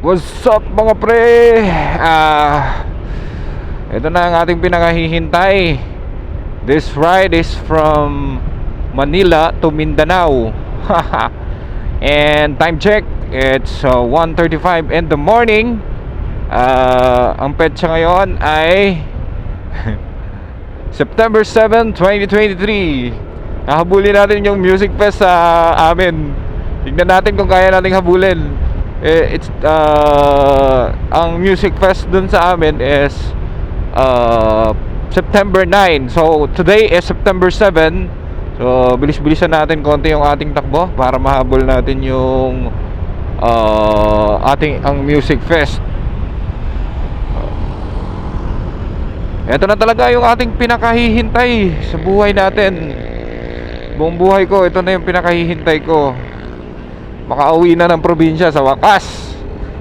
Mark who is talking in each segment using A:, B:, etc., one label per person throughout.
A: What's up mga pre? Ito na ang ating pinakahihintay. This ride is from Manila to Mindanao. And time check, it's 1:35 in the morning. Ang petsa ngayon ay September 7, 2023. Hahabulin natin yung music fest sa amin. Tignan natin kung kaya nating habulin. Ang music fest dun sa amin is September 9. So today is September 7. So bilis-bilisan natin konti yung ating takbo para mahabol natin yung ang music fest. Ito na talaga yung ating pinakahihintay sa buhay natin. Buong buhay ko, ito na yung pinakahihintay ko. Makauwi na ng probinsya sa wakas.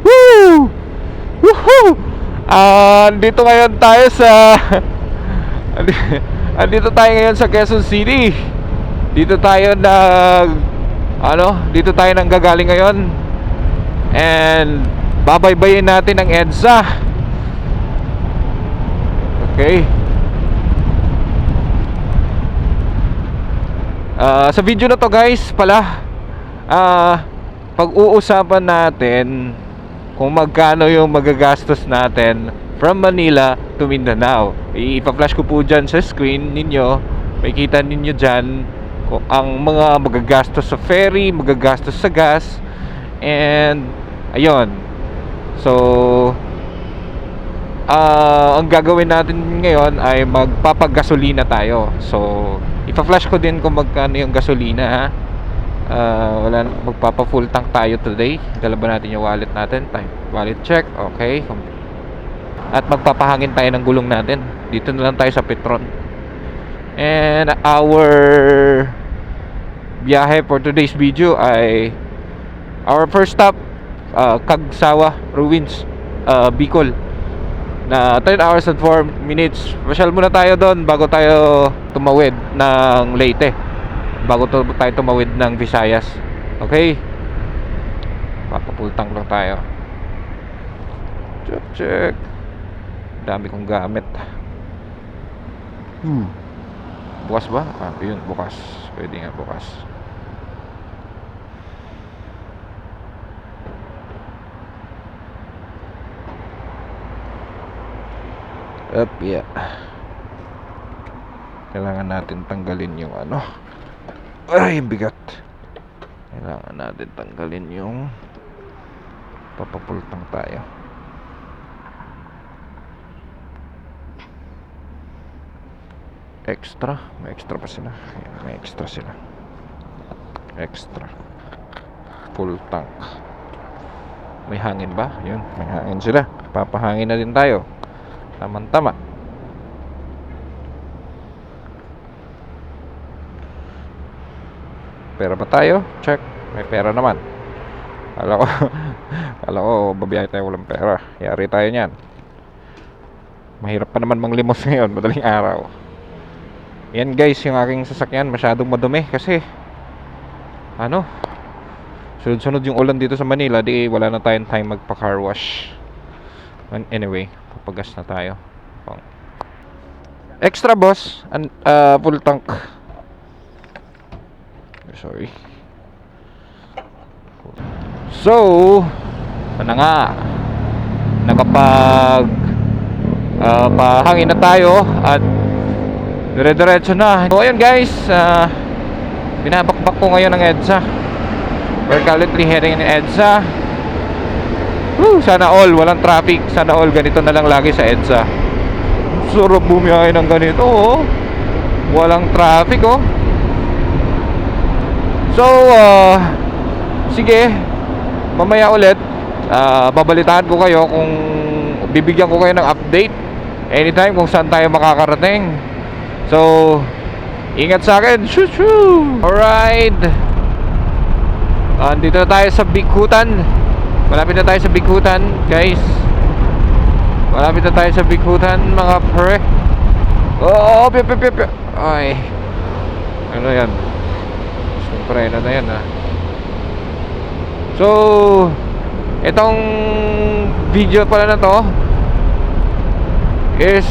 A: Woo! Woohoo! Andito ngayon tayo sa andito tayo ngayon sa Quezon City. Dito tayo gagaling ngayon. And babaybayin natin ang EDSA. Okay. Sa video na to guys pala, pag-uusapan natin kung magkano yung magagastos natin from Manila to Mindanao. Ipa-flash ko po dyan sa screen ninyo. Makikita ninyo dyan kung ang mga magagastos sa ferry, magagastos sa gas. And ayun. So ang gagawin natin ngayon ay magpapagasolina tayo. So ipa-flash ko din kung magkano yung gasolina, ha. Wala, magpapa full tank tayo today. Dala ba natin yung wallet natin? Wallet check, okay. At magpapahangin tayo ng gulong natin. Dito na lang tayo sa Petron. And our biyahe for today's video ay our first stop, Cagsawa Ruins, Bicol, na 10 hours and 4 minutes. Pasyal muna tayo doon bago tayo tumawid ng Leyte, bago tayo tumawid ng Visayas. Okay, papapultang lang tayo. Check. Dami kong gamit. Bukas ba? Yun, bukas. Pwede nga bukas. Yeah. Kailangan natin tanggalin yung ay, bigat. Kailangan natin tanggalin yung papapultang tayo. Extra. May extra pa sila. May extra sila. Extra full tank. May hangin ba? Yun, may hangin sila. Papahangin na din tayo. Tama-tama. Pera ba tayo? Check. May pera naman. Kala ko babiyahe tayo walang pera. Yari tayo niyan. Mahirap pa naman manglimos ngayon, madaling araw. Yan guys, yung aking sasakyan masyadong madumi kasi sunod-sunod yung ulan dito sa Manila. Di wala na tayong time magpa-car wash. Anyway, papagas na tayo. Extra boss, full tank. Sorry. So, ano nga, nakapag pahangin na tayo at dire-diretso na. So ayun guys, binabakbak ko ngayon ng EDSA. We're currently heading in EDSA. Sana all walang traffic. Sana all ganito na lang lagi sa EDSA. Sarap bumiyahe ng ganito, oh. Walang traffic, oh. So sige, mamaya ulit babalitaan ko kayo kung bibigyan ko kayo ng update anytime kung saan tayo makakarating. So ingat sa akin. Shoo! Alright, andito na tayo sa Bikutan. Malapit na tayo sa Bikutan, guys. Malapit na tayo sa Bikutan, mga pre. Oh, ay, ano yan? Siyempre, ano na yan, ha? So, itong video pala na to is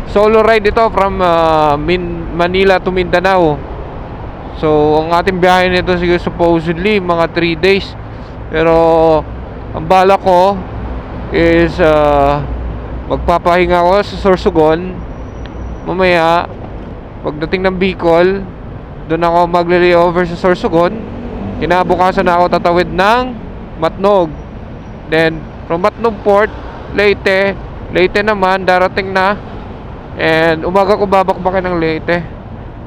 A: solo ride ito from Manila to Mindanao. So ang ating biyahe nito siguro supposedly mga 3 days. Pero ang bala ko is magpapahinga ako sa Sorsogon. Mamaya pagdating ng Bicol, doon ako magle-layover sa Sorsogon. Kinabukasan na ako tatawid ng Matnog. Then from Matnog Port, Leyte naman darating na. And umaga ko babakbakin ng Leyte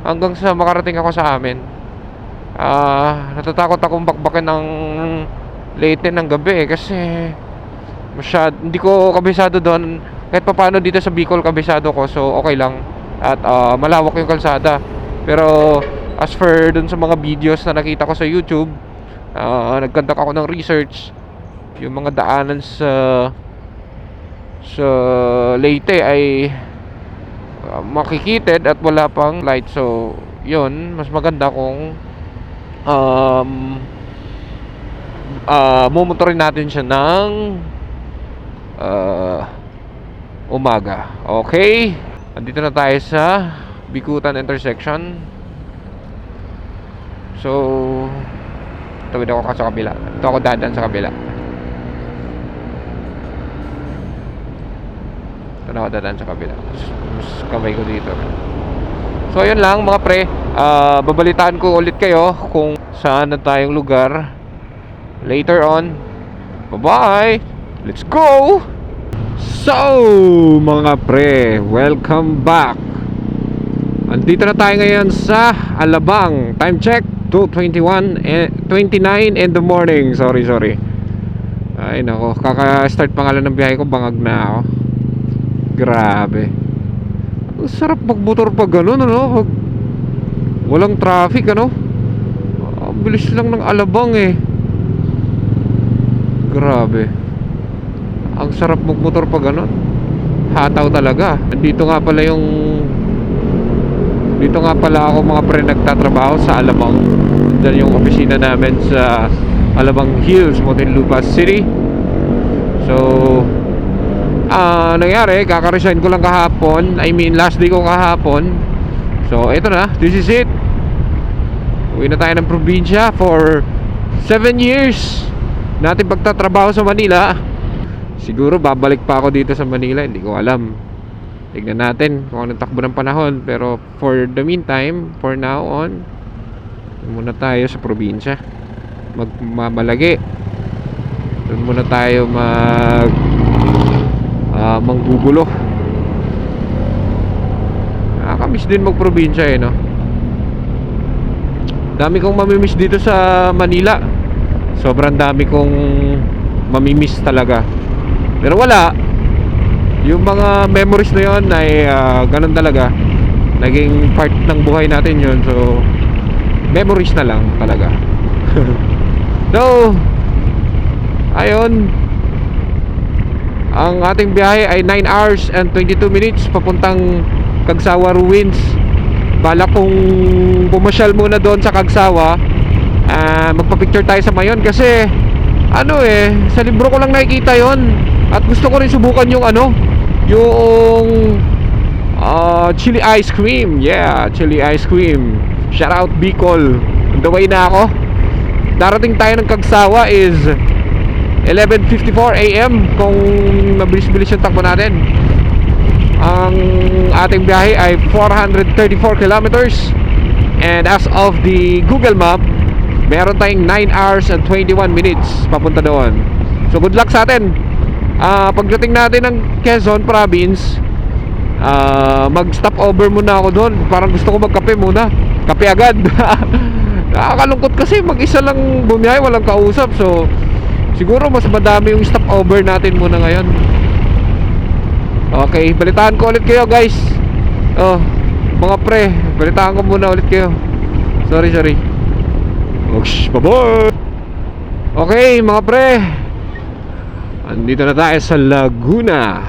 A: hanggang sa makarating ako sa amin. Natatakot akong bakbakin ng Leyte ng gabi kasi hindi ko kabisado doon. Kahit pa paano dito sa Bicol kabisado ko, so okay lang. At malawak yung kalsada. Pero as for dun sa mga videos na nakita ko sa YouTube, nagkandak ako ng research. Yung mga daanan sa Leyte ay makikitid at wala pang light. So yun, mas maganda kung mumotorin natin siya ng umaga. Okay, andito na tayo sa Bikutan intersection. So tawid ako sa kabila. Ito ako dadaan sa kabila. Ito na ako dadaan sa kabila. Mas kamay ko dito. So yun lang mga pre, babalitaan ko ulit kayo kung saan na tayong lugar later on. Bye bye. Let's go. So mga pre, welcome back. Andito na tayo ngayon sa Alabang. Time check 2:29 in the morning. Sorry. Ay nako, kaka-start pa nga lang ng biyahe ko, bangag na ako. Grabe. Ang sarap magmotor pag gano'n, ano? Pag walang traffic, ano? Ang bilis lang ng Alabang eh. Grabe. Ang sarap magmotor pag gano'n. Hataw talaga. Dito nga pala ako mga pre nagtatrabaho sa Alabang. Diyan yung opisina namin sa Alabang Hills, Muntinlupa City. So nangyari, kaka-resign ko lang kahapon. I mean last day ko kahapon. So ito na, this is it. Uwi na tayo ng probinsya for 7 years natin pagtatrabaho sa Manila. Siguro babalik pa ako dito sa Manila, hindi ko alam. Tignan natin kung anong takbo ng panahon. Pero for the meantime, for now on, muna tayo sa probinsya. Magmamalagi. Doon muna tayo manggugulo. Nakakamiss din magprobinsya eh, no? Dami kong mamimiss dito sa Manila. Sobrang dami kong mamimiss talaga. Pero wala. Yung mga memories na yun ay ganun talaga. Naging part ng buhay natin yun. So memories na lang talaga. So ayun, ang ating biyahe ay 9 hours and 22 minutes papuntang Cagsawa Ruins. Bala kong pumasyal muna doon sa Cagsawa. Magpa-picture tayo sa Mayon kasi sa libro ko lang nakikita yon. At gusto ko rin subukan yung yung chili ice cream. Yeah, chili ice cream. Shout out Bicol. On the way na ako. Darating tayo ng Cagsawa is 11:54 AM kung mabilis-bilis yung takbo natin. Ang ating biyahe ay 434 kilometers. And as of the Google Map, meron tayong 9 hours and 21 minutes papunta doon. So good luck sa atin. Pagdating natin ng Quezon Province, mag-stop over muna ako doon. Parang gusto ko magkape muna. Kape agad. Nakakalungkot kasi mag-isa lang bumiyahe, walang kausap. So siguro mas madami yung stop over natin muna ngayon. Okay, balitaan ko ulit kayo guys. Mga pre, balitaan ko muna ulit kayo. Sorry. Oops, bye-bye. Okay mga pre, andito na tayo sa Laguna.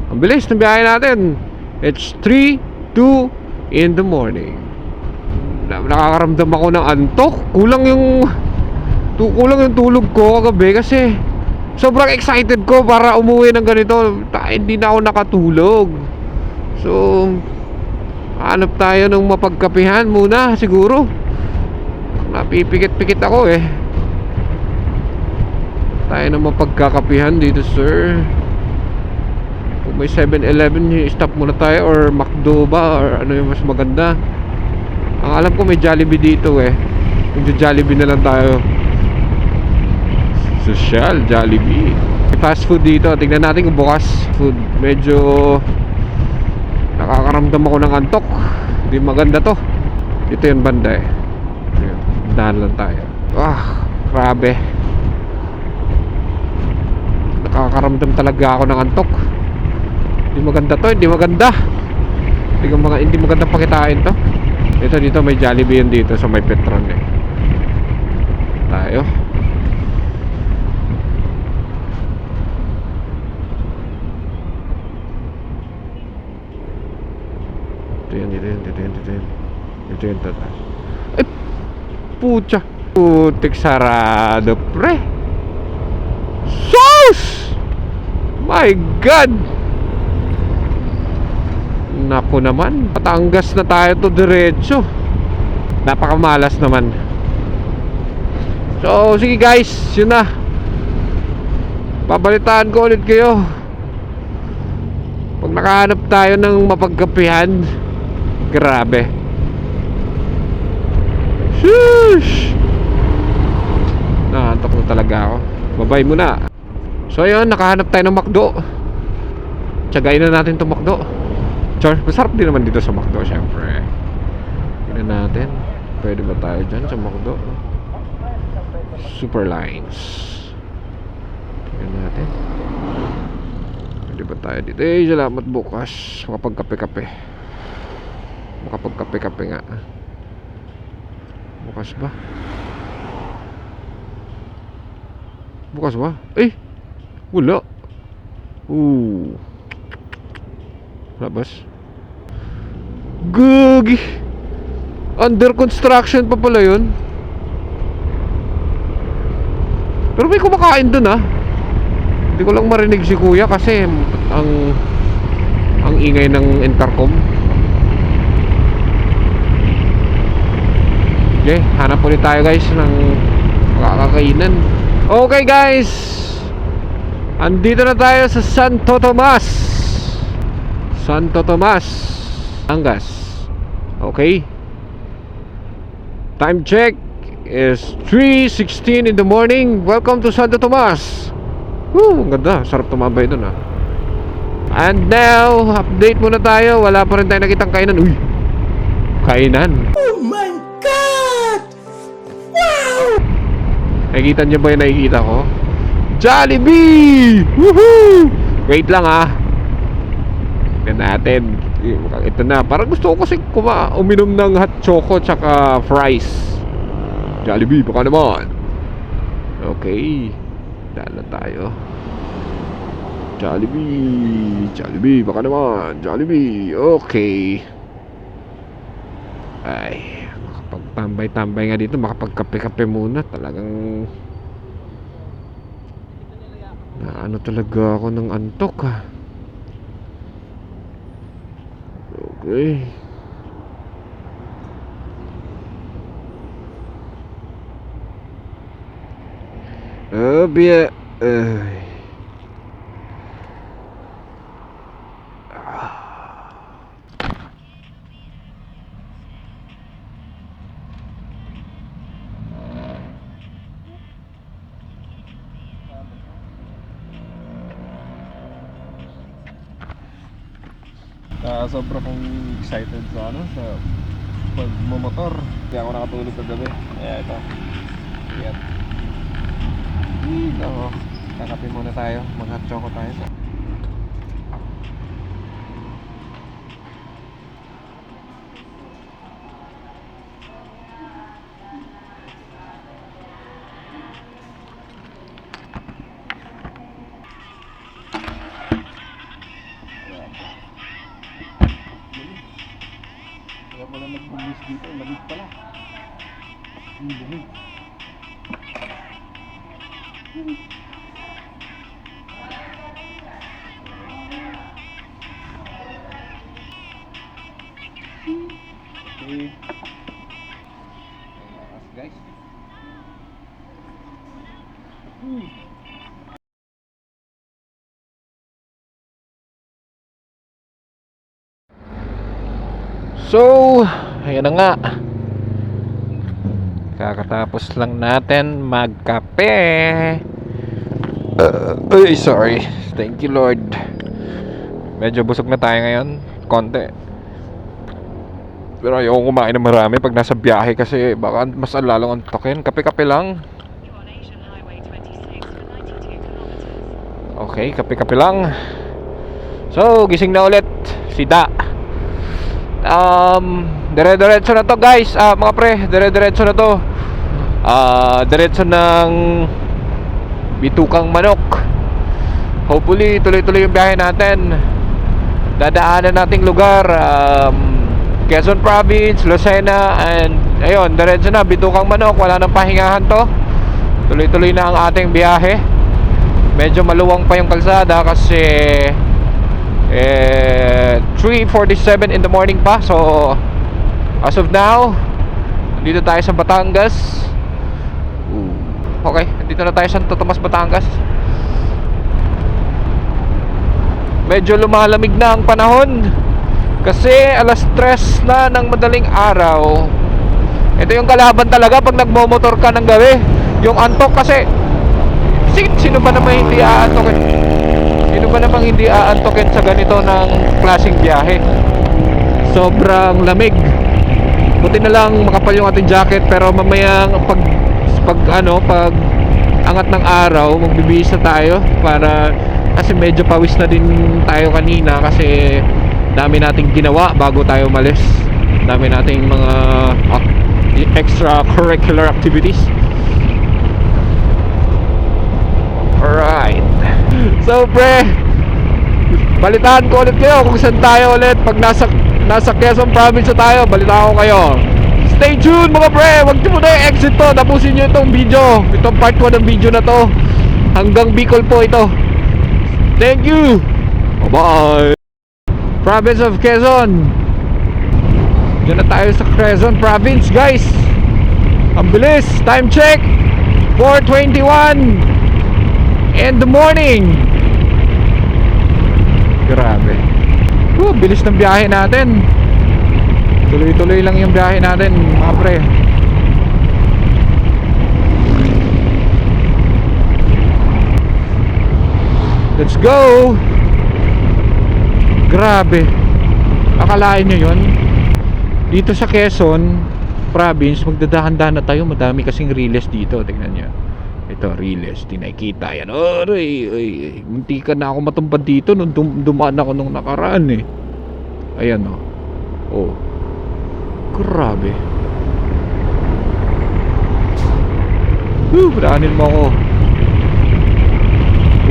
A: Ang bilis ng biyahe natin. It's 3:02 in the morning. Nakakaramdam ako ng antok. Kulang yung tulog ko kagabi kasi
B: sobrang excited ko para umuwi ng ganito. Hindi na ako nakatulog. So hanap tayo ng mapagkapihan muna siguro. Napipikit-pikit ako eh. Tayo ng mapagkakapihan dito, sir. Kung may 7-Eleven, stop muna tayo, or McDo ba, or ano yung mas maganda. Ang alam ko may Jollibee dito eh. Kung Jollibee na lang tayo. Social Jollibee. May fast food dito. Tingnan natin kung bukas. Food. Medyo nakakaramdam ako ng antok. Hindi maganda to. Ito yung banda eh. Dahan lang tayo. Grabe. Nakakaramdam talaga ako ng antok. Hindi maganda to. Hindi maganda. Hindi maganda pakitain to. Ito dito may Jollibee yun dito sa may Petron eh. Tayo. Ito yun tatas. Ay, pucha. Putik sarado, pre. Sus! My God! Naku naman, Batangas na tayo to diretso. Napakamalas naman. So, sige guys, yun na. Babalitaan ko ulit kayo pag nakahanap tayo ng mapagkapihan. Grabe. Shush! Nahantok na talaga ako. Bye-bye muna. So yun, nakahanap tayo ng McDo. Tsagain na natin itong McDo. Char, masarap din naman dito sa McDo, syempre. Tignan natin. Pwede ba tayo dyan sa McDo? Super Lines. Tignan natin. Pwede ba tayo dito? Salamat bukas. Makapagkape-kape. Makapagkape-kape nga. Bukas ba? Bukas ba? Wala. Labas. Gagi. Under construction pa pala yun. Pero may kumakain dun ah. Hindi ko lang marinig si kuya kasi ang ingay ng intercom. Okay, hanap ulit tayo guys ng makakakainan. Okay guys, andito na tayo sa Santo Tomas. Santo Tomas, Batangas. Okay. Time check is 3:16 in the morning. Welcome to Santo Tomas. Ang ganda, sarap tumambay dun ah. And now, update muna tayo. Wala pa rin tayo nakitang kainan. Uy, kainan. Oh my God! Wow! Nakikita niyo ba yung nakikita ko? Jollibee! Woohoo! Wait lang ah. Tignan natin. Ito na. Parang gusto ko kasi uminom ng hot choco tsaka fries. Jollibee, baka naman. Okay. Daan na tayo. Jollibee, baka naman. Jollibee, okay. Ay, makapagtambay-tambay nga dito. Makapagkape-kape muna. Talagang naano talaga ako ng antok ha. Okay. Biya.
A: Sobra kong excited sa sa pagmamotor. Hindi ako nakatulog kagabi. Kaya ito. Yan. Kakape muna tayo. Mag-hot choco tayo. Kaya pala nag-bubis dito. Labit pala. Bumig. Guys. So, ayan na nga. Kakatapos lang natin magkape. Ay, sorry. Thank you, Lord. Medyo busog na tayo ngayon. Konti. Pero ayoko kumain ng marami pag nasa biyahe kasi baka mas lalong antokin. Kape-kape lang. Okay, kape-kape lang. So, gising na ulit si Da. Dire-diretso na to, guys. Mga pre, dire-diretso na to. Diretso ng Bitukang Manok. Hopefully, tuloy-tuloy yung biyahe natin. Dadaanan nating lugar, Quezon Province, Lucena, and ayun, diretso na, Bitukang Manok. Wala nang pahingahan to. Tuloy-tuloy na ang ating biyahe. Medyo maluwang pa yung kalsada kasi 3:47 in the morning pa. So as of now, dito tayo sa Batangas. Okay, dito na tayo sa Santo Tomas, Batangas. Medyo lumalamig na ang panahon kasi alas 3 na ng madaling araw. Ito yung kalaban talaga pag nagmomotor ka ng gabi. Yung antok kasi. Sino ba naman hindi aantokin? Sino ba namang hindi aantokin sa ganito ng klaseng biyahe? Sobrang lamig. Buti na lang makapal yung ating jacket, pero mamayang pag angat ng araw, magbibihis na tayo para kasi medyo pawis na din tayo kanina kasi dami nating ginawa bago tayo umalis. Dami nating mga extracurricular activities. Alright. So pre, balitaan ko ulit kayo kung saan tayo ulit. Pag nasa Quezon Province na tayo, balitaan ko kayo. Stay tuned mga pre. Huwag nyo muna yung exit to. Tapusin nyo itong video. Itong part 1 ng video na to. Hanggang Bicol po ito. Thank you. Bye-bye. Province of Quezon. Diyan na tayo sa Quezon Province, guys. Ang bilis. Time check 4:21 in the morning. Grabe. Bilis ng biyahe natin. Tuloy-tuloy lang yung biyahe natin, mga pre. Let's go. Grabe. Akalain nyo yun? Dito sa Quezon Province, magdadahan-dahan na tayo. Madami kasing riles dito. Tingnan nyo. Ito, riles. Di nakikita yan. Ay. Munti ka na ako matumpad dito nung dumaan ako nung nakaraan eh. Ayan o. Oh. Grabe. Padanin mo ako.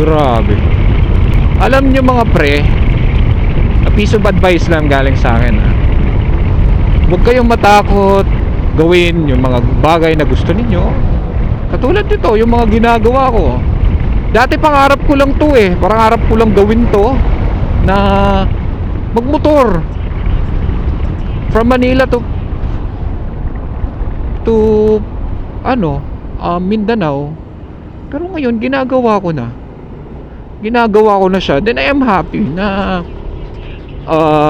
A: Grabe. Alam nyo mga pre, a piece of advice lang galing sa akin ha. Huwag kayong matakot gawin yung mga bagay na gusto ninyo. Katulad nito, yung mga ginagawa ko. Dati pangarap ko lang to eh. Pangarap ko lang gawin to na magmotor from Manila to Mindanao. Pero ngayon ginagawa ko na. Ginagawa ko na siya. Then I am happy na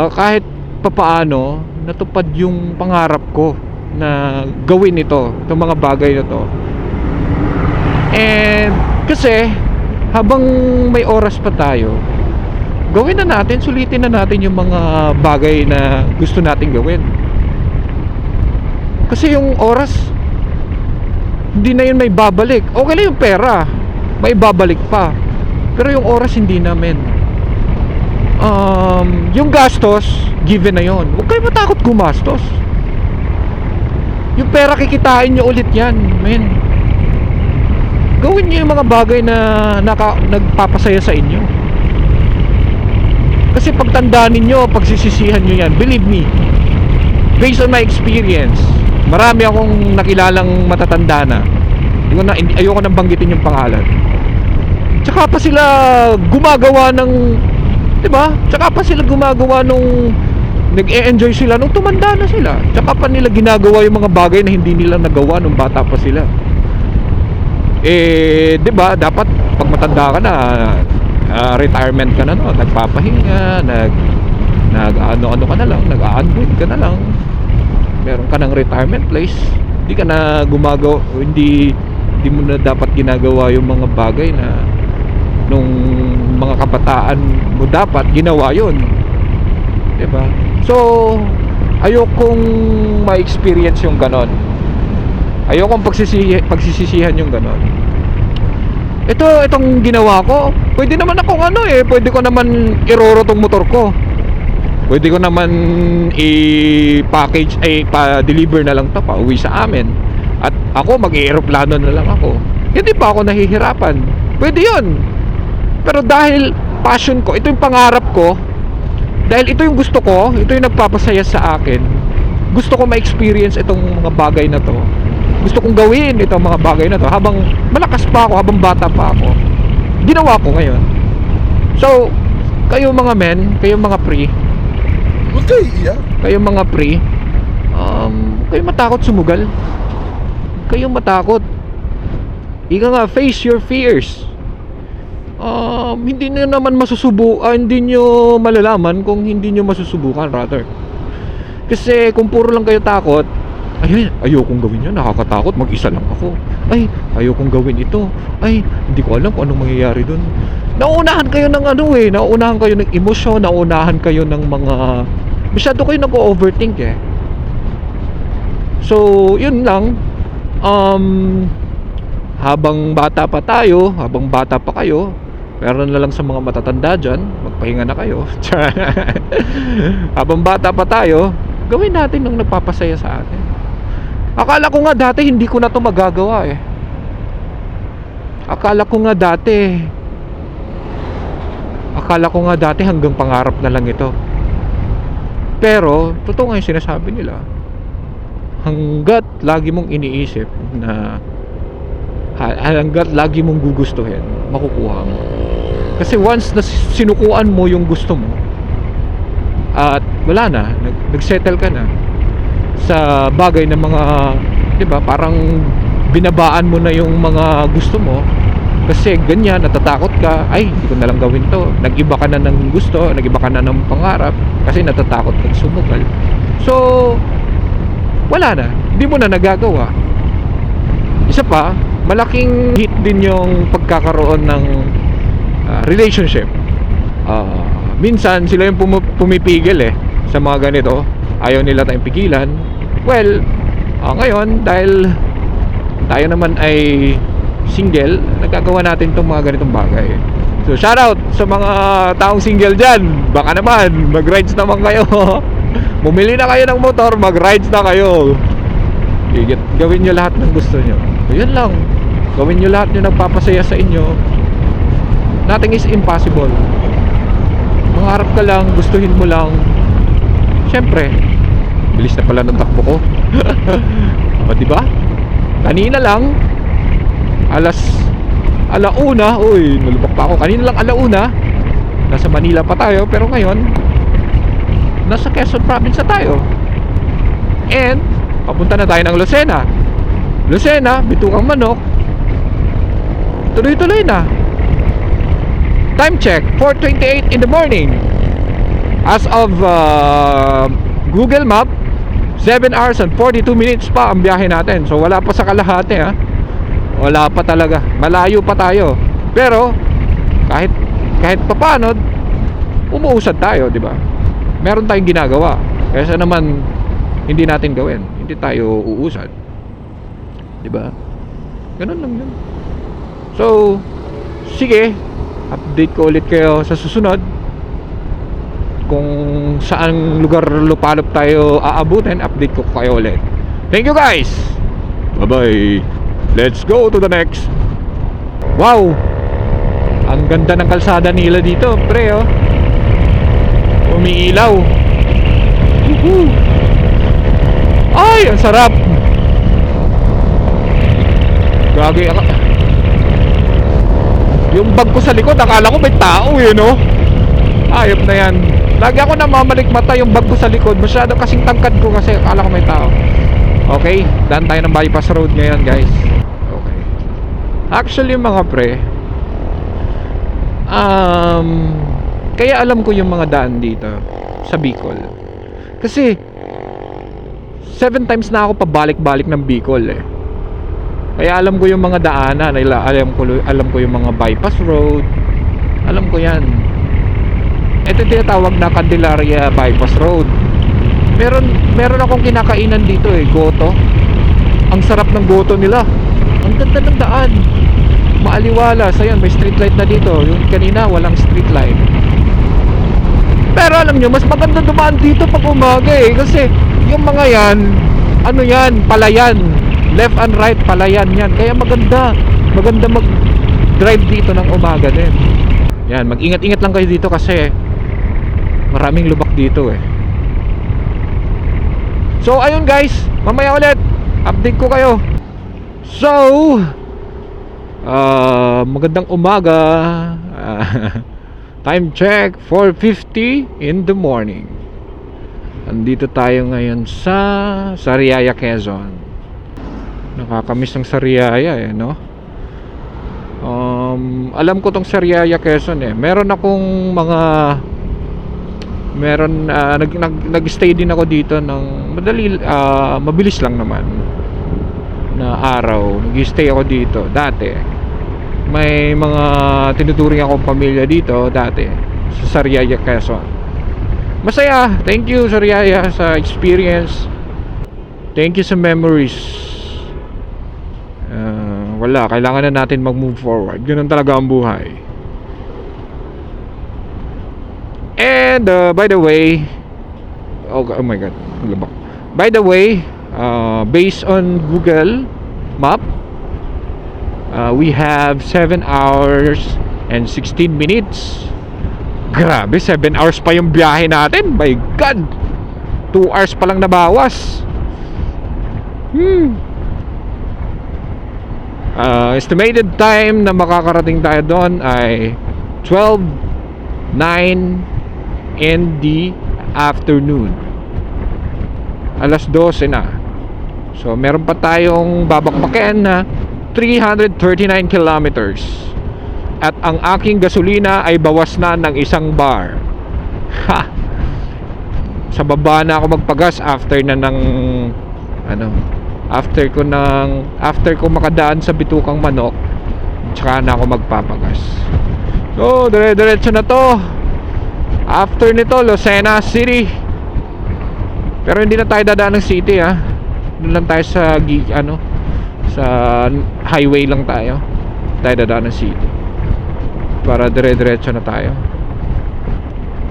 A: kahit papaano natupad yung pangarap ko na gawin ito, itong mga bagay na to. And kasi habang may oras pa tayo, gawin na natin, sulitin na natin yung mga bagay na gusto natin gawin. Kasi yung oras, hindi na yun may babalik. Okay lang yung pera, may babalik pa. Pero yung oras hindi namin. Yung gastos, given na yun. Huwag kayo matakot gumastos. Yung pera kikitain nyo ulit yan, men. Gawin nyo yung mga bagay na nagpapasaya sa inyo. Kasi pagtandaan ninyo, pagsisisihan nyo yan. Believe me, based on my experience, marami akong nakilalang matatanda na. Ayoko nang banggitin yung pangalan. Tsaka pa sila gumagawa ng, 'di ba? Tsaka pa sila gumagawa nung
B: nag-e-enjoy sila nung tumanda na sila. Tsaka pa nila ginagawa yung mga bagay na hindi nila nagawa nung bata pa sila. 'Di ba? Dapat pag matanda ka na, retirement ka na, no? Nagpapahinga, ano ka na lang, nag-unwind ka na lang. Meron ka ng retirement place. Hindi ka na gumagawa, hindi mo na dapat ginagawa yung mga bagay na nung mga kabataan mo dapat ginawa yun. 'Di ba? So, ayokong ma-experience yung ganon. Ayokong pagsisisihan yung ganon. Itong ginawa ko, pwede naman akong pwede ko naman iroro tong motor ko. Pwede ko naman i-package, pa-deliver na lang to, pa-uwi sa amin. At ako, mag-i-aeroplano na lang ako. Hindi pa ako nahihirapan. Pwede yun. Pero dahil passion ko, ito yung pangarap ko, dahil ito yung gusto ko, ito yung nagpapasaya sa akin, gusto ko ma-experience itong mga bagay na to. Gusto kong gawin itong mga bagay na to habang malakas pa ako, habang bata pa ako. Ginawa ko ngayon. So, kayo mga men, kayo mga pre,
C: Huwag kayo iiyak.
B: kayo mga pre, kayo matakot sumugal. Kayo matakot. Ika nga, face your fears. Hindi nyo naman hindi nyo malalaman kung hindi nyo masusubukan, rather. Kasi kung puro lang kayo takot, ayokong gawin yan, nakakatakot, mag-isa lang ako. Ayokong gawin ito. Hindi ko alam kung anong mangyayari dun. Nauunahan kayo ng nauunahan kayo ng emosyon, nauunahan kayo ng mga, masyado kayo nag-overthink eh. So, yun lang. Habang bata pa tayo, habang bata pa kayo, meron na lang sa mga matatanda dyan, magpahinga na kayo. Habang bata pa tayo, gawin natin ang nagpapasaya sa atin. Akala ko nga dati hindi ko na to magagawa eh. Akala ko nga dati hanggang pangarap na lang ito. Pero totoo nga yung sinasabi nila, hanggat lagi mong iniisip na, hanggat lagi mong gugustuhin, makukuha mo. Kasi once na sinukuan mo yung gusto mo, at wala na, nagsettle ka na sa bagay na mga, 'di ba, parang binabaan mo na yung mga gusto mo kasi ganyan, natatakot ka, hindi ko na lang gawin to. Nag-iba ka na ng gusto, nag-iba ka na ng pangarap kasi natatakot kang sumugal. So, wala na, hindi mo na nagagawa. Isa pa, malaking hit din yung pagkakaroon ng relationship. Minsan sila yung pumipigil sa mga ganito. Ayaw nila tayong pigilan. Well, ngayon dahil tayo naman ay single, nagagawa natin itong mga ganitong bagay. So shout out sa mga taong single dyan. Baka naman mag-rides naman kayo. Bumili na kayo ng motor, mag-rides na kayo. Gawin nyo lahat ng gusto nyo. So yun lang, gawin nyo lahat yung nagpapasaya sa inyo. Nothing is impossible. Mangarap ka lang, gustuhin mo lang. Siyempre, bilis na pala ng takbo ko. Diba? Kanina lang alauna, nalubak pa ako. Kanina lang alauna, nasa Manila pa tayo. Pero ngayon, nasa Quezon Province na tayo. And papunta na tayo ng Lucena, Bituang Manok. Tuloy-tuloy na. Time check, 4:28 in the morning. As of Google Map, 7 hours and 42 minutes pa ang biyahe natin. So wala pa sa kalahati Wala pa talaga. Malayo pa tayo. Pero kahit papaano, umuusad tayo, di ba? Meron tayong ginagawa. Kaysa naman hindi natin gawin, hindi tayo uusad. Di ba? Ganun lang yun. So, sige, update ko ulit kayo sa susunod kung saan lugar lupalop tayo aabutin. Update ko kayo ulit. Thank you guys. Bye bye. Let's go to the next. Wow, ang ganda ng kalsada nila dito, pre. Umiilaw. Woohoo. Ay, ang sarap. Gagi ako. Yung bag ko sa likod, akala ko may tao, Ayop na yan. Lagi ako namamalikmata yung bag ko sa likod. Masyado kasing tangkad ko kasi akala ko may tao. Okay, daan tayo ng bypass road ngayon, guys. Okay. Actually, mga pre, kaya alam ko yung mga daan dito sa Bicol. Kasi 7 times na ako pabalik-balik ng Bicol eh. Kaya alam ko yung mga daanan, alam ko yung mga bypass road. Alam ko yan. Ito tinatawag na Candelaria Bypass Road. Meron akong kinakainan dito eh, goto. Ang sarap ng goto nila. Ang ganda ng daan. Maaliwalas. Ayan, may street light na dito. Yung kanina walang street light. Pero alam nyo, mas maganda dumaan dito pag umaga eh. Kasi yung mga yan, ano yan, palayan. Left and right, palayan yan. Kaya maganda mag-drive dito ng umaga din. Yan, mag-ingat-ingat lang kayo dito kasi maraming lubak dito eh. So ayun guys, mamaya ulit update ko kayo. So magandang umaga. Time check 4:50 in the morning. Andito tayo ngayon sa Sariaya, Quezon. Nakakamiss ng Sariaya eh, no? Alam ko tong Sariaya, Quezon eh. Meron akong mga nag-stay din ako dito ng mabilis lang naman na araw. Nag-stay ako dito dati. May mga tinuturing akong pamilya dito dati sa Sariaya, Quezon. Masaya. Thank you Sariaya sa experience. Thank you sa memories. Wala, kailangan na natin mag-move forward. Ganun talaga ang buhay. And by the way, oh my god, lubak. By the way, based on Google Map, we have 7 hours and 16 minutes. Grabe, 7 hours pa yung biyahe natin. My god, 2 hours pa lang nabawas. Estimated time na makakarating tayo doon ay 12:09 in the afternoon. Alas 12 na. So meron pa tayong babakbakin na 339 kilometers. At ang aking gasolina ay bawas na ng 1 bar. Ha! Sa baba na ako magpagas after na ng after ko makadaan sa bitukang manok, tsaka na ako magpapagas. So dire-diretso na to. After nito, Lucena City. Pero hindi na tayo dadaan ng city ha. Doon lang tayo sa sa highway lang tayo. Tayo dadaan ng city. Para dire-diretso na tayo.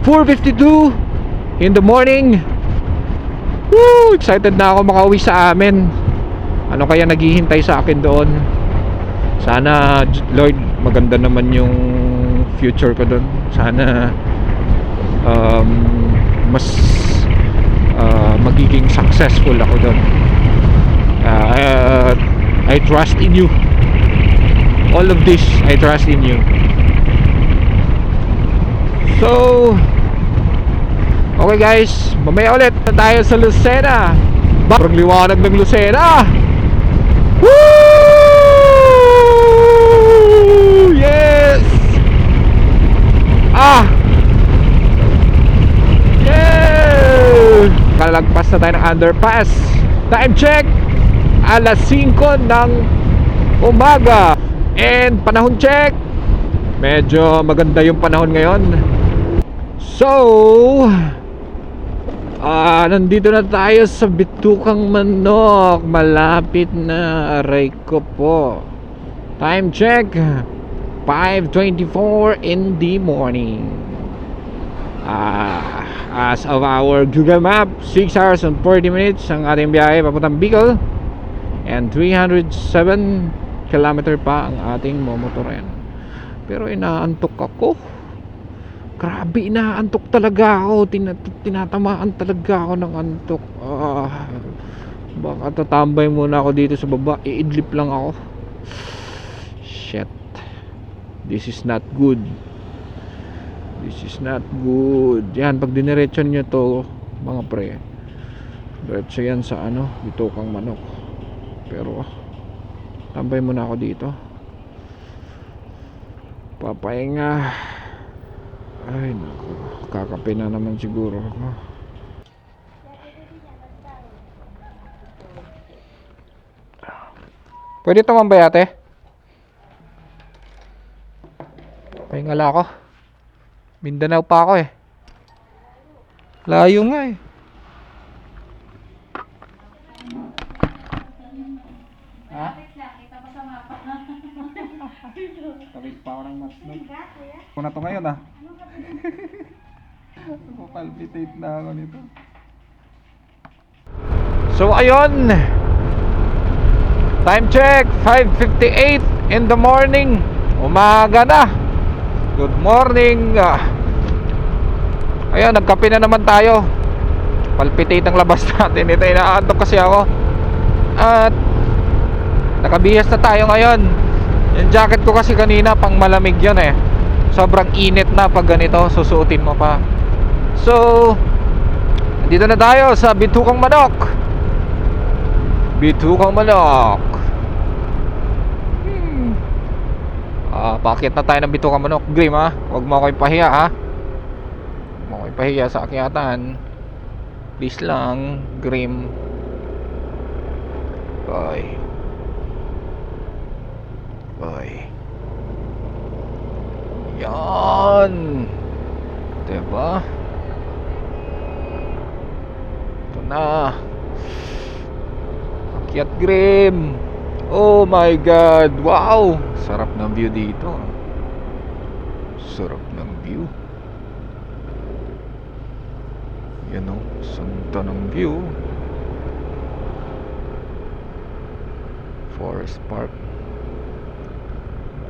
B: 4:52 in the morning. Woo! Excited na ako makauwi sa amin. Ano kaya naghihintay sa akin doon? Sana Lord, maganda naman yung future ko doon. Sana mas magiging successful ako doon. I trust in you. All of this, I trust in you. So okay guys, mamaya ulit na tayo sa Lucena. Parang liwanag ng Lucena. Woo! Yes! Yeah! Kalagpas na tayo ng underpass. Time check, alas 5 ng umaga. And panahon check, medyo maganda yung panahon ngayon. So nandito na tayo sa bitukang manok. Malapit na, aray ko po. Time check 5:24 in the morning. As of our Google Map, 6 hours and 40 minutes ang ating biyahe papuntang Bicol. And 307 kilometer pa ang ating momotoren. Pero inaantok ako. Grabe, inaantok talaga ako. Tinatamaan talaga ako ng antok. Baka tatambay muna ako dito sa baba. Iidlip lang ako. Shit. This is not good. This is not good. Yan, pag diniretso nyo to, mga pre, diretso yan sa ano, bitukang manok. Pero tambay muna ako dito. Papahinga. Ay naku, kakape na naman siguro ako.
A: Pwede tumambay ate? Pahingala ako. Mindanao pa ako eh. Layo nga eh. Ha? Kapit pa ako ng mas no. Ako na to ngayon ah. Palpitate na ako nito.
B: So ayun, time check 5:58 in the morning. Umaga na. Good morning. Ayun, nagkape na naman tayo. Palpitate ang labas natin. Ito, inaantok kasi ako. At nakabihas na tayo ngayon. Yung jacket ko kasi kanina pang malamig yun eh. Sobrang init na pag ganito, susuotin mo pa. So dito na tayo sa Bitukang Manok. Bitukang Manok. Pakit na tayo ng Bitukang Manok. Grim ha, huwag mo ako ipahiya ha. Huwag mo ako ipahiya sa akyatan. Please lang, Grim. Bye. Bye. Yan. Diba? Ito na. Akyat, Grim. Oh my God. Wow. Sarap ng view dito. Sarap ng view. Yan o. Santa ng view. Forest Park.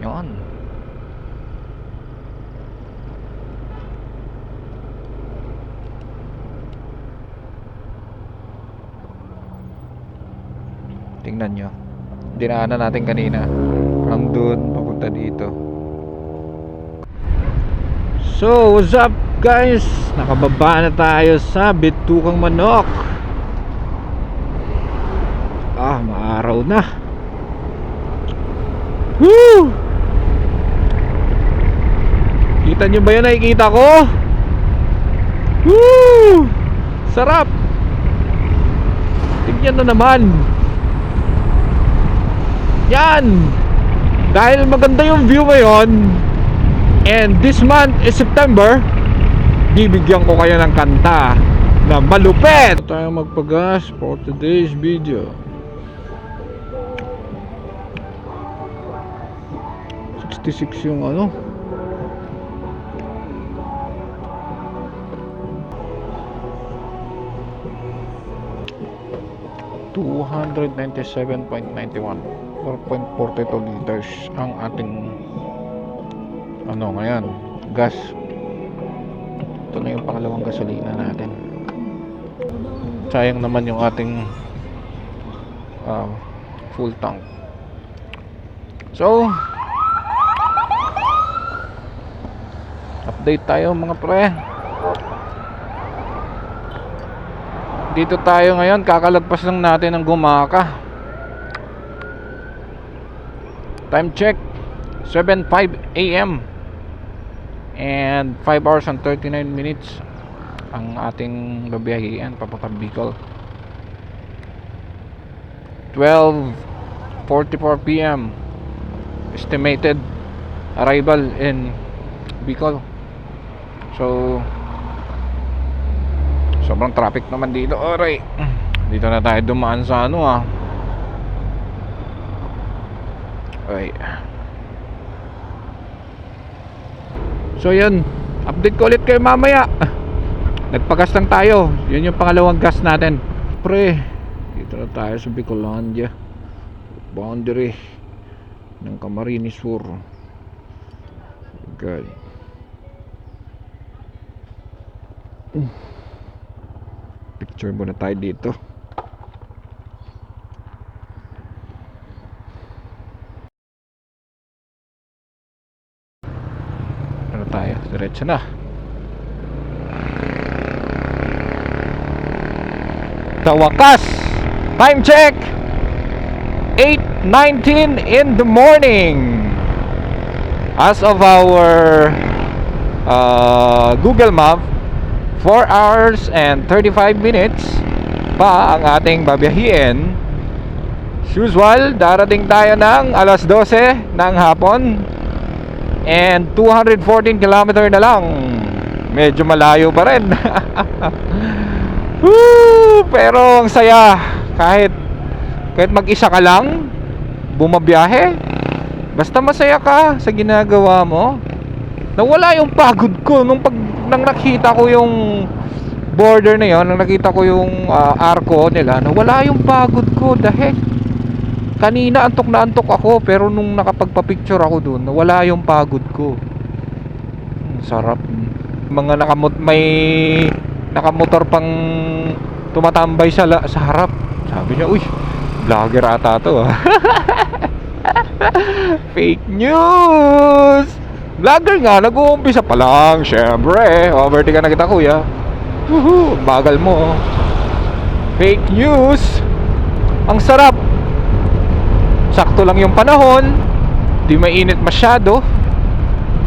B: Yan. Tingnan nyo. Dinaanan natin kanina. From doon papunta dito. So, what's up guys? Nakababa na tayo sa Bitukang Manok. Maaraw na. Woo! Kita nyo ba yun? Nakikita ko? Woo! Sarap! Tignan na naman. Yan! Dahil maganda yung view ngayon, and this month is September, bibigyan ko kayo ng kanta na malupet. Tayo magpagas for today's video. 66 yung ano. $297.91, 4.42 liters ang ating ano ngayon, gas. Ito na yung pangalawang gasolina natin. Sayang naman yung ating full tank. So update tayo mga pre. Dito tayo ngayon, kakalagpas lang natin ng Gumaka. Time check 7:05 AM and 5 hours and 39 minutes ang ating babiyahian papunta Bicol. 12:44 PM estimated arrival in Bicol. So sobrang traffic naman dito. Alright, dito na tayo dumaan sa ano Okay. So yun, update ko ulit kayo mamaya. Nagpagas lang tayo. Yun yung pangalawang gas natin. Pre, dito na tayo sa Bicolandia, boundary ng Camarines Sur. Good. Picture muna tayo dito. Ano tayo? Diretso na.
A: Sa wakas, time check, 8:19 in the morning. As of our Google Map, 4 hours and 35 minutes pa ang ating babiyahin. As usual, darating tayo ng alas 12 ng hapon. And 214 kilometer na lang. Medyo malayo pa rin. Woo! Pero ang saya. Kahit mag-isa ka lang bumabiyahe, basta masaya ka sa ginagawa mo. Nawala yung pagod ko nang nakita ko yung border na yon, nang nakita ko yung arko nila. Nawala yung pagod ko dahil kanina antok na antok ako, pero nung nakapagpa-picture ako dun, nawala yung pagod ko. Sarap. Mga may nakamotor pang tumatambay sa harap. Sabi niya, uy, vlogger ata to ah. Fake news. Vlogger nga, nag-uumpisa pa lang. Syempre, overtake ka na kita kuya. Woohoo, bagal mo. Fake news. Ang sarap. Sakto lang yung panahon. Di mainit masyado.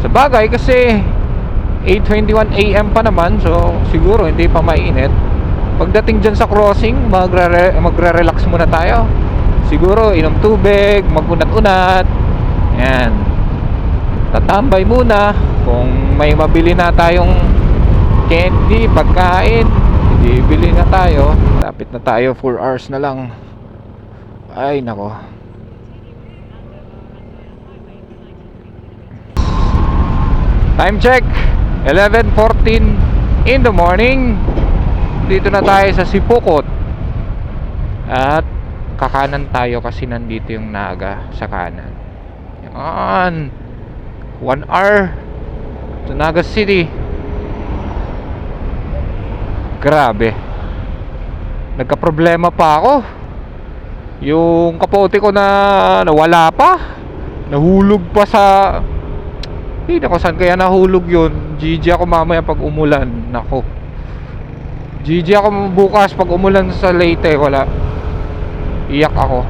A: Sa bagay kasi 8:21 AM pa naman. So siguro hindi pa mainit. Pagdating dyan sa crossing, magre-relax muna tayo. Siguro inom tubig, magunat-unat. Yan. Tatambay muna. Kung may mabili na tayong candy, pagkain, bibili na tayo. Lapit na tayo, 4 hours na lang. Ay nako. Time check, 11:14 in the morning. Dito na tayo sa Sipokot. At kakanan tayo kasi nandito yung Naga sa kanan. Yan, 1 hour to Naga City. Grabe. Nagka-problema pa ako. Yung kapote ko na nawala pa. Nahulog pa sa... Nako, saan kaya nahulog yun? GG ako mamaya pag umulan. Nako, GG ako bukas pag umulan sa Leyte. Wala. Iyak ako.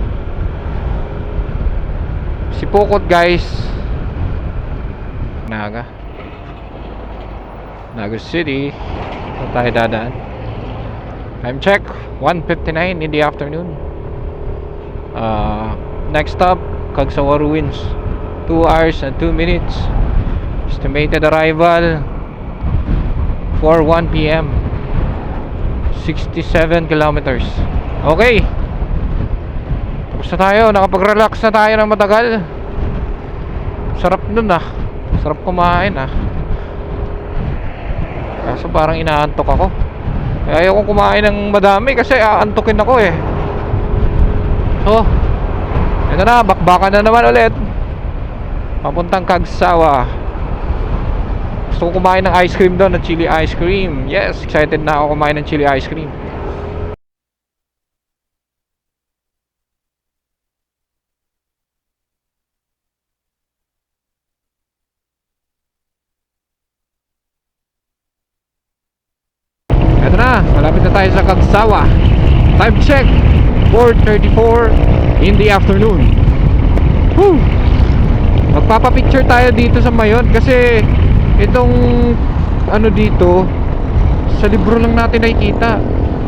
A: Sipokot guys. Naga City. Saan tayo dadaan? Time check, 1:59 in the afternoon. Next stop, Cagsawa Ruins. 2 hours and 2 minutes. Estimated arrival for 1 PM. 67 kilometers. Okay, tapos na tayo. Nakapag-relax na tayo ng matagal. Sarap nun ah. Sarap kumain ah. Kaso parang inaantok ako. Kaya ayoko kumain ng madami kasi aantokin ako eh. So, ito na, bakbakan na naman ulit. Papuntang Cagsawa. Gusto ko kumain ng ice cream doon, ng chili ice cream. Yes, excited na ako kumain ng chili ice cream. Ito na, malapit na tayo sa Cagsawa. Time check, 4:34 in the afternoon. Woo! Magpapapicture tayo dito sa Mayon kasi itong ano dito sa libro lang natin nakikita.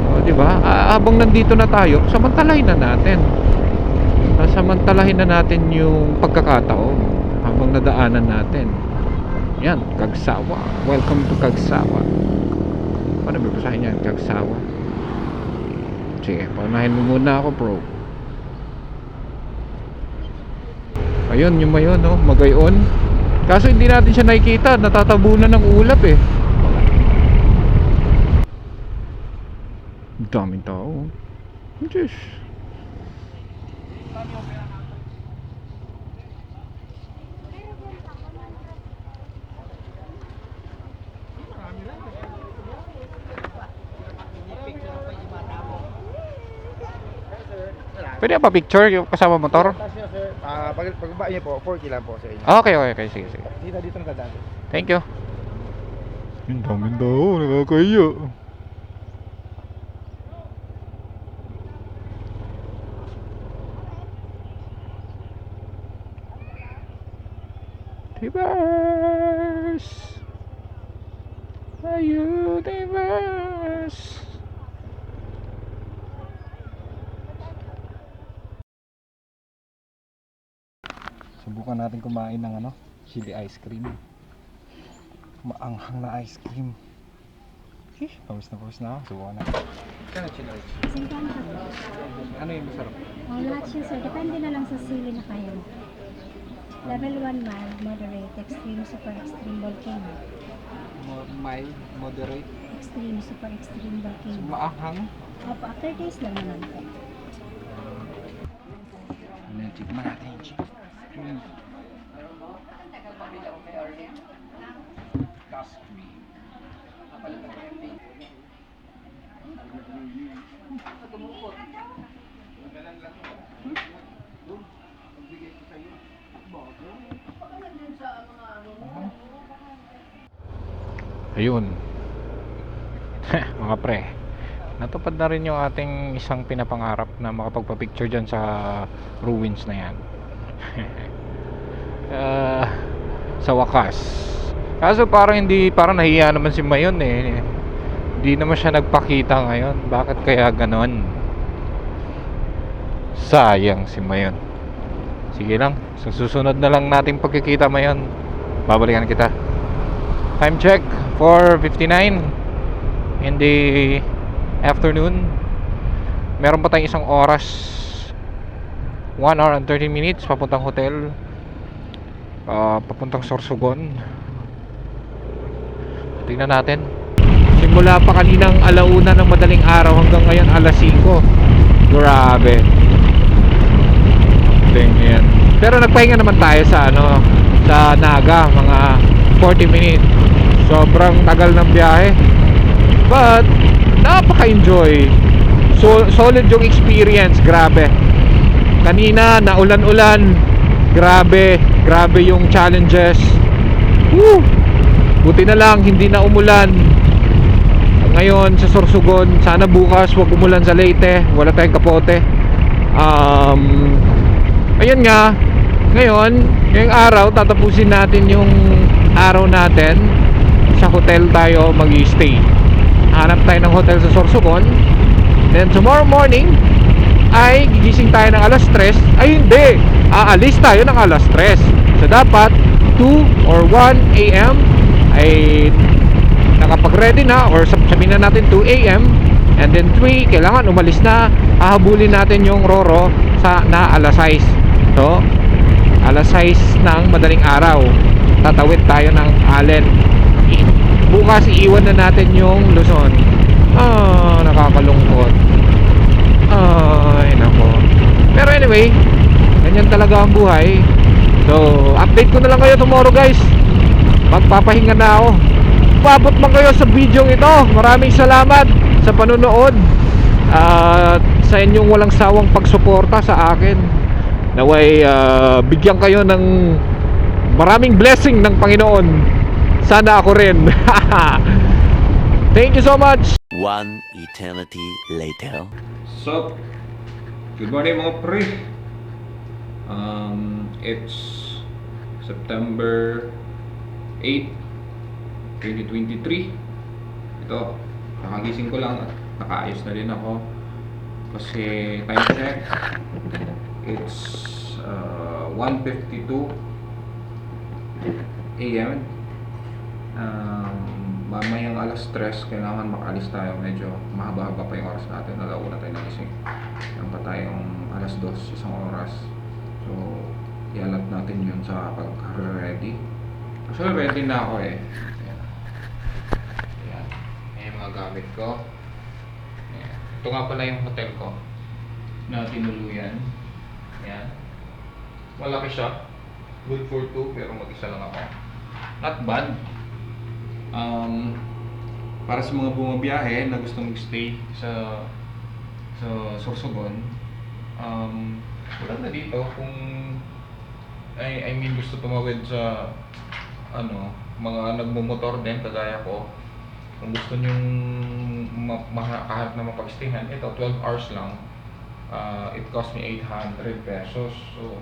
A: O, di ba? Habang nandito na tayo, samantalahin na natin. Samantalahin na natin yung pagkakataon habang nadaanan natin. Yan, Cagsawa. Welcome to Cagsawa. Paano babasahin yan? Cagsawa. Sige, paunahin mo muna ako, bro. Ayun, yung Mayon, no? Magayon. Kaso hindi natin siya nakikita. Natatabunan ng ulap eh. Daming tao. Diyos. Pwede pa picture yung kasama motor?
C: Pagbaba niyo po, 4 lang po sa inyo.
A: Okay. Sige.
C: Dito na dadaan.
A: Thank you. Yung daming tao, nakakaya. Universe. The universe.
C: Subukan natin kumain ng chili ice cream. Maanghang na ice cream. Pawis na ako. Subukan natin. Kano chili ice cream?
D: 50 po.
C: Ano yung masarap?
D: Lahat siya sir, depende na lang sa sili na kayo. Level 1 mild, moderate, extreme, super extreme, volcano.
C: Mild, moderate,
D: Extreme, super extreme, volcano.
C: maanghang.
D: Opo, after taste lang naman po.
C: Ano yung tikman natin yung chili?
A: Ayun. Mga pre, natupad na rin yung ating isang pinapangarap na makapagpa-picture dyan sa ruins na yan. Sa wakas. Kaso parang nahiya naman si Mayon eh. Hindi naman siya nagpakita ngayon. Bakit kaya ganon? Sayang si Mayon. Sige lang, sa susunod na lang nating pagkikita Mayon. Babalikan kita. Time check, 4:59 in the afternoon. Meron pa tayong isang oras, 1 hour and 30 minutes papuntang hotel, papuntang Sorsogon. Tingnan natin. Simula pa kaninang alauna ng madaling araw hanggang ngayon alas 5. Grabe. Tingnan. Pero nagpahinga naman tayo sa sa Naga, mga 40 minutes. Sobrang tagal ng biyahe. But napaka-enjoy. Solid yung experience, grabe. Kanina naulan-ulan. Grabe yung challenges. Woo! Buti na lang hindi na umulan. Ngayon sa Sorsogon, sana bukas wag umulan sa Leyte, wala tayong kapote. Ayun nga, ngayong araw tatapusin natin yung araw natin. Sa hotel tayo mag-i-stay. Hanap tayo ng hotel sa Sorsogon. Then tomorrow morning ay gigising tayo ng alas 3. Ay hindi, aalis tayo ng alas 3. So dapat 2 or 1 AM ay nakapag-ready na, or sabihin na natin 2 AM. And then 3, kailangan umalis na. Hahabulin natin yung Roro na alas 6. So alas 6 ng madaling araw tatawid tayo ng Allen. Bukas iiwan na natin yung Luzon. Nakakalungkot. Ay nako. Pero anyway, ganyan talaga ang buhay. So update ko na lang kayo tomorrow guys. Magpapahinga na ako. Paabot man kayo sa video ito, maraming salamat sa panonood at sa inyong walang sawang pagsuporta sa akin. Naway bigyan kayo ng maraming blessing ng Panginoon. Sana ako rin. Thank you so much.
E: One eternity later.
A: So, good morning mga pre. It's September 8, 2023. Ito, nakagising ko lang at nakaayos na din ako. Kasi time check, it's 1:52 AM. Mamayang alas 3 kailangan makaalis tayo. Medyo mahaba-haba pa yung oras natin. Alauna tayo nagising. Yan pa tayong alas 2, isang oras. So ialat natin yun sa pag-ready. Actually ready na ako eh. Ayan. Ayan. Ayan yung mga gamit ko. Ayan. Ito nga pala yung hotel ko na tinuluyan. Ayan. Malaki siya. Good for 2 pero mag-isa lang ako. Not bad. Para sa mga bumabiyahe na gustong mag-stay sa Sorsogon, wala na dito kung I mean gusto tumawid sa mga nagmumotor din kagaya ko. Kung gusto nyong makahanap na mapag-stayhan, ito 12 hours lang. It cost me 800 pesos. So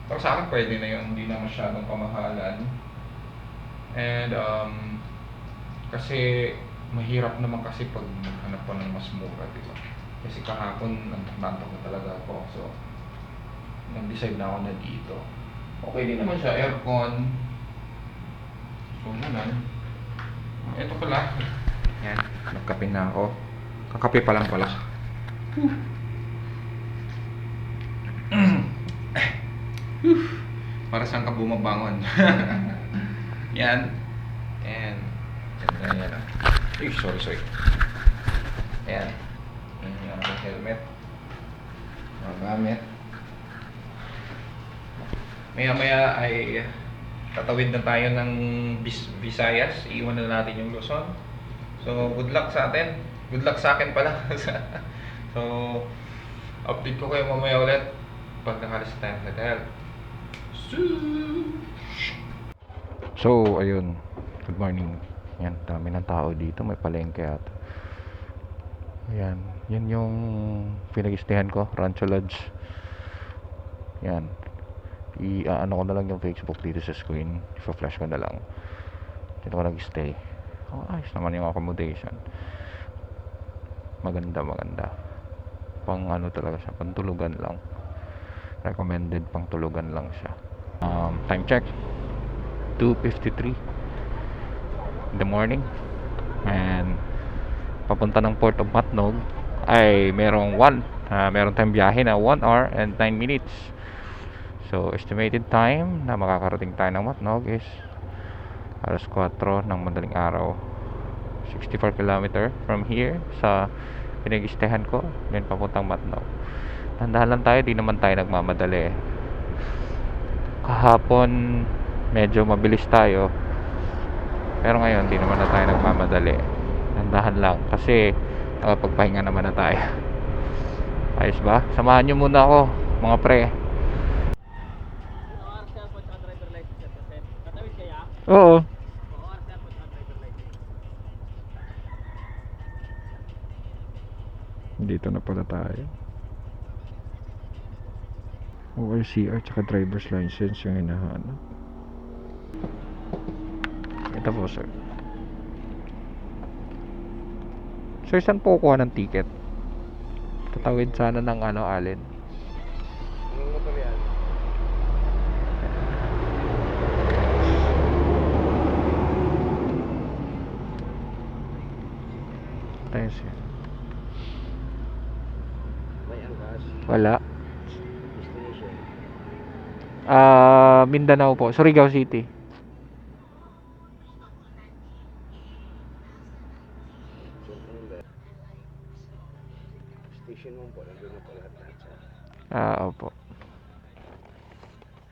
A: Pero sa akin pwede na yun, hindi na masyadong kamahalan. And kasi mahirap naman kasi pag maghanap ko ng mas mura, diba? Kasi kahapon nantok na talaga ako. So nag-decide na ako na dito. Okay din naman siya, aircon. So naman. Ito pala. Yan, nagkape na ako. Kakape pa lang pala. Para saan ka bumabangon. Yan. And yan. Uy, sorry. Ayan. Yan yung aking helmet. Mga gamit. Maya ay tatawid na tayo ng Visayas. Iiwan na natin yung Luzon. So, good luck sa atin. Good luck sa akin pala. So, update ko kayo mamaya ulit pag nakalis tayo sa hotel. So, ayun. Good morning. Yan, dami ng tao dito. May palengke at ayan. Yan yung pinag-istehan ko. Rancho Lodge. Yan. I-ano ko na lang yung Facebook dito sa screen. I-flash ko na lang. Dito ko nag-stay. Oh, ayos naman yung accommodation. Maganda. Pang ano talaga siya. Pantulugan lang. Recommended pang tulugan lang siya. Time check. 2:53 in the morning. And papunta ng Port of Matnog ay merong tayong biyahe na 1 hour and 9 minutes. So estimated time na makakarating tayo ng Matnog is alas 4 ng madaling araw. 64 km from here sa pinag-istehan ko, then papuntang Matnog. Tandahan lang tayo, di naman tayo nagmamadali. Kahapon medyo mabilis tayo, pero ngayon di naman na tayo nagmamadali. Tandahan lang kasi pagpahinga naman na tayo. Ayos ba? Samahan nyo muna ako mga pre. Oo. Dito na pala tayo. ORCR tsaka driver's license yung hinahanap. Ito po, sir. Sir, saan po kuha ng ticket? Tatawid sana ng Allen.
C: Anong motor yan?
A: Ayun, sir.
C: May angkas.
A: Wala.
C: Destination.
A: Mindanao po. Surigao City.
C: Station 1 po. Nandun na po lahat.
A: Opo.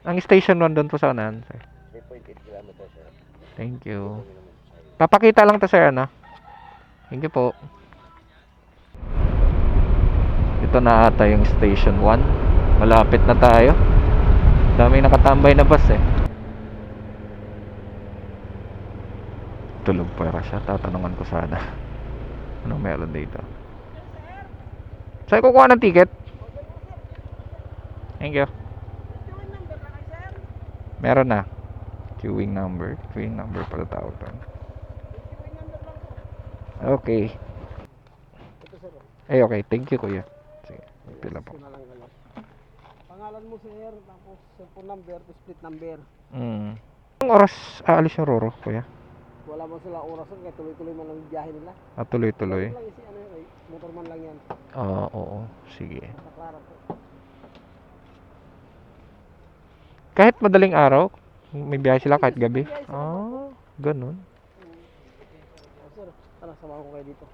A: Ang station 1 doon po sa unahan, sir.
C: 3.8 kilometers, sir.
A: Thank you. Papakita lang to, sir, ano? Thank you po. Ito na ata yung station 1. Malapit na tayo. Dami nakatambay na bus eh. Tulog pa siya. Tatanungan ko sana. Anong meron dito? Saan kukuha ng ticket? Thank you. Meron na. Queuing number. Queuing number pala tawag doon. Okay. Eh, okay. Thank you, kuya. Sige. Pila po.
C: Pangalan mo, sir, tapos cellphone number, split number.
A: Anong oras aalis yung Roro, kuya?
C: Wala man sila orasan, kaya tuloy-tuloy man ang biyahe nila.
A: Tuloy-tuloy.
C: Lang si ano yun, motor man lang yan.
A: Oo. Sige.
C: Sa Clara po.
A: Kahit madaling araw, may biyahe sila kahit gabi. Ganun.
C: Sir, tara, samahan ko kayo dito.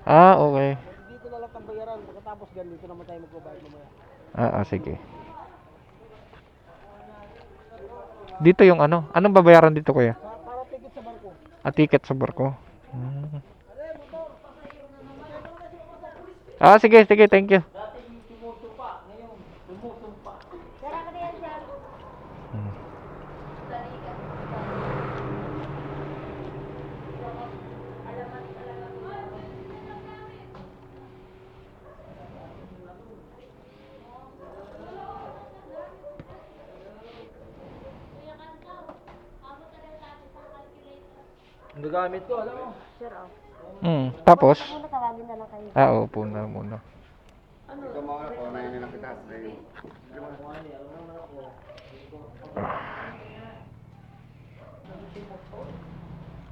A: Okay.
C: Dito na lang ang bayaran, pagkatapos dyan, dito naman tayo magbabayad mamaya.
A: Sige. Dito yung ano? Anong babayaran dito, kuya?
C: Para ticket sa barko.
A: Ticket sa barko. Sige, thank you. Tapos?
D: Muna tawagin na lang kayo.
A: Upo na muna.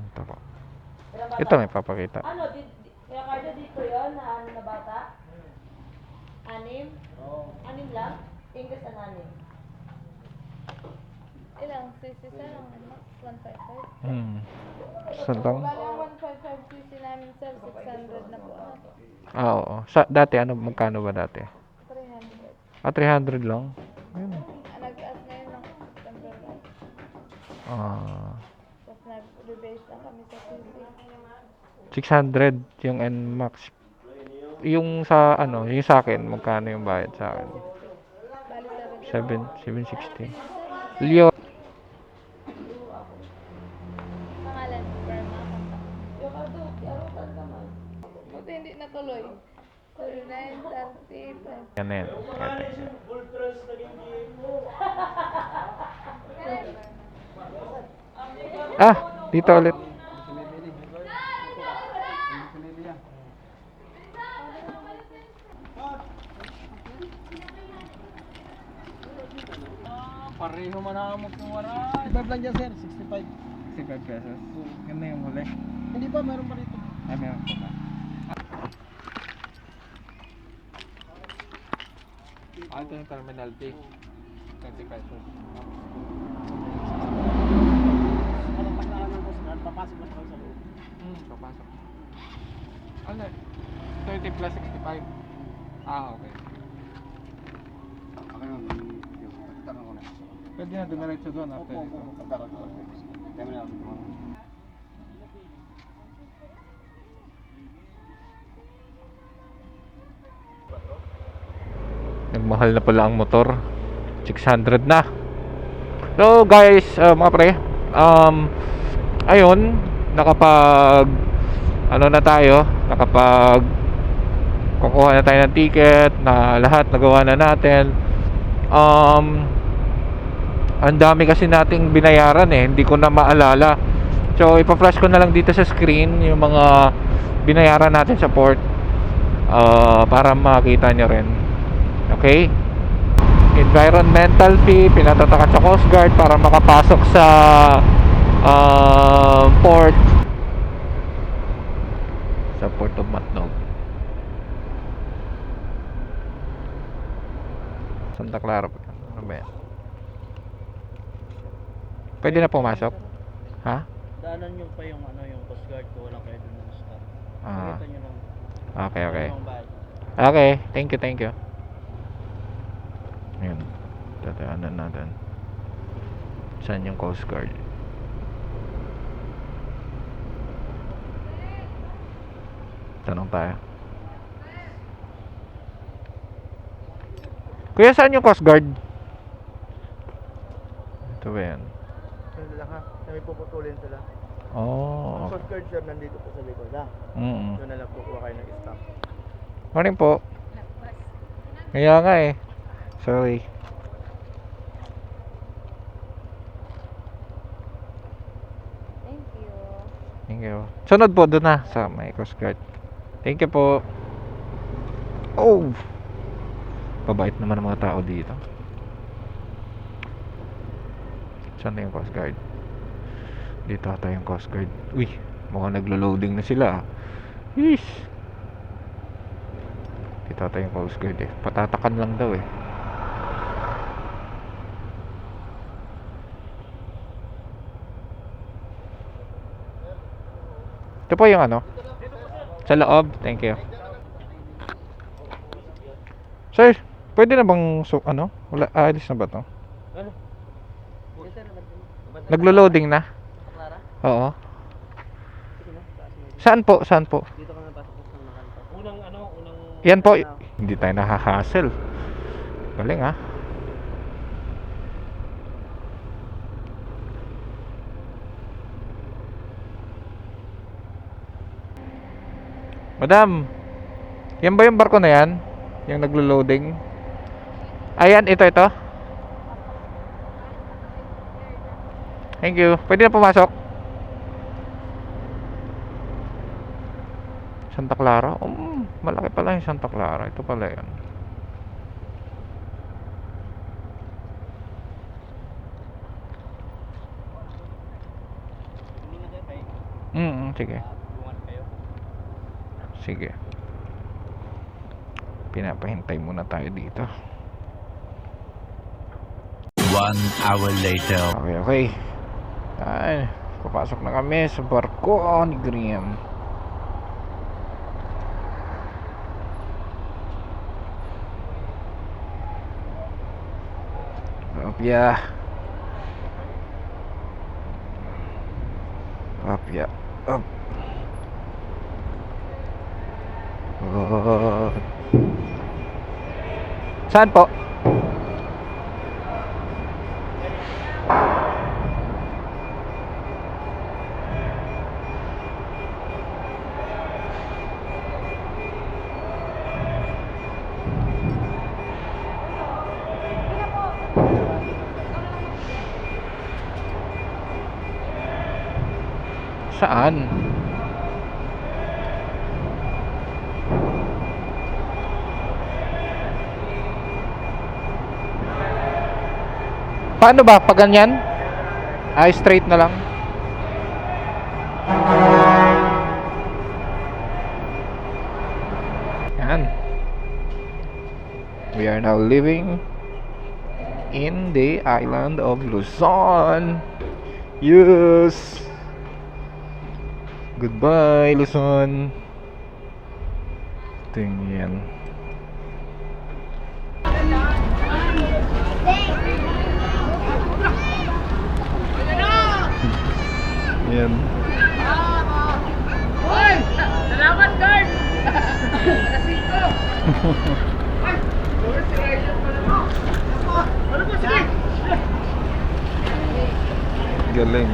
A: Ito po. Ito may papakita.
F: Ano, kaya Cardo dito yun, na ano na bata? Anim? Oo. Anim lang? Ingles ang anim.
G: Ilang? 60 sir? Ang max? 155?
A: Sa lang?
G: Bali ang 155 cc namin sir, 600 na po.
A: Oo. Dati, magkano ba dati?
G: 300.
A: 300 lang? Ayun.
G: Nag-taas ngayon ng September 1. Tapos nag-rebase lang kami sa cc.
A: 600 yung NMAX. Yung sa yung sa akin, magkano yung bayad sa akin?
G: Bali
A: 760. Leo.
G: pangalan, Burma. Yung Cardo, yarutan ka man. Buti hindi natuloy. 39, 30,
A: Yan na yan. Dito ulit.
C: Pareho man ako magkuwara. 65 lang dyan sir, 65. 65 pesos? Ganda yung huli. Hindi pa, meron pa rito. Meron pa ba? Ito yung terminal B. 20 pesos. Anong pagkaan ng Coast Guard, papasok na sa loob? Papasok. 30 plus 65. Okay. Pwede na dumiretso doon after dito.
A: Nagmahal na pala ang motor. 600 na. So guys, mga pre, ayun, nakapag na tayo, kukuha na tayo ng ticket, na lahat nagawa na natin. Ang dami kasi nating binayaran hindi ko na maalala. So ipa-flash ko na lang dito sa screen yung mga binayaran natin sa port, para makita nyo rin. Okay? Environmental fee, pinatatakan sa Coast Guard para makapasok sa port of Matnog, Santa Clara. Ano ba yan? Pwede na pumasok? Ha?
H: Daanan nyo pa yung yung Coast Guard ko, walang kayo dun ng stop.
A: Ah.
H: Pakita nyo lang.
A: Okay.
H: Yung bag.
A: Okay, thank you. Ayan, tataanan natin. Saan yung Coast Guard? Tanong tayo. Kuya, saan yung Coast Guard? Ito ba yan?
H: Sila lang ha, kami puputulin sila.
A: Oh,
H: Coast Guard sir, nandito po sa likod ha. Doon na lang kukuha kayo ng stop.
A: Morning po. Kaya nga sorry. Thank you. Sunod po doon na sa may Coast Guard. Thank you po. Oh, pabait naman ang mga tao dito. Saan na yung Coast Guard? Dito ata yung Coast Guard. Uy, mukhang naglo-loading na sila. Yeesh. Dito ata yung Coast Guard Patatakan lang daw Ito po yung sa loob. Thank you. Sir, pwede na bang wala, alis na ba to? Naglo-loading na? Oo. Saan po?
H: Dito kami pasok sa nakanto. Unang
A: Yan po. Hindi tayo nahahassle. Galing Madam, yan ba yung barko na yan? Yung naglo-loading? Ayan, ito. Thank you. Pwede na pumasok? Santa Clara. Malaki pala yung Santa Clara. Ito pala yan. Sige. Sige. Pinapahintay muna tayo dito.
E: 1 hour later.
A: Okay. Ay, papasok na kami sa barko ni Graham. Yeah. Up, yeah. Up. Saan po? Saan? Paano ba? Pag ganyan? Ay, straight na lang. Yan. We are now living in the island of Luzon. Yes! Goodbye, Luzon. Tingnan. Yan.
C: Hoy! Salamat, guard! Alasing ko! Ay! Si Ryan pala mo! Ano po, sige!
A: Galing.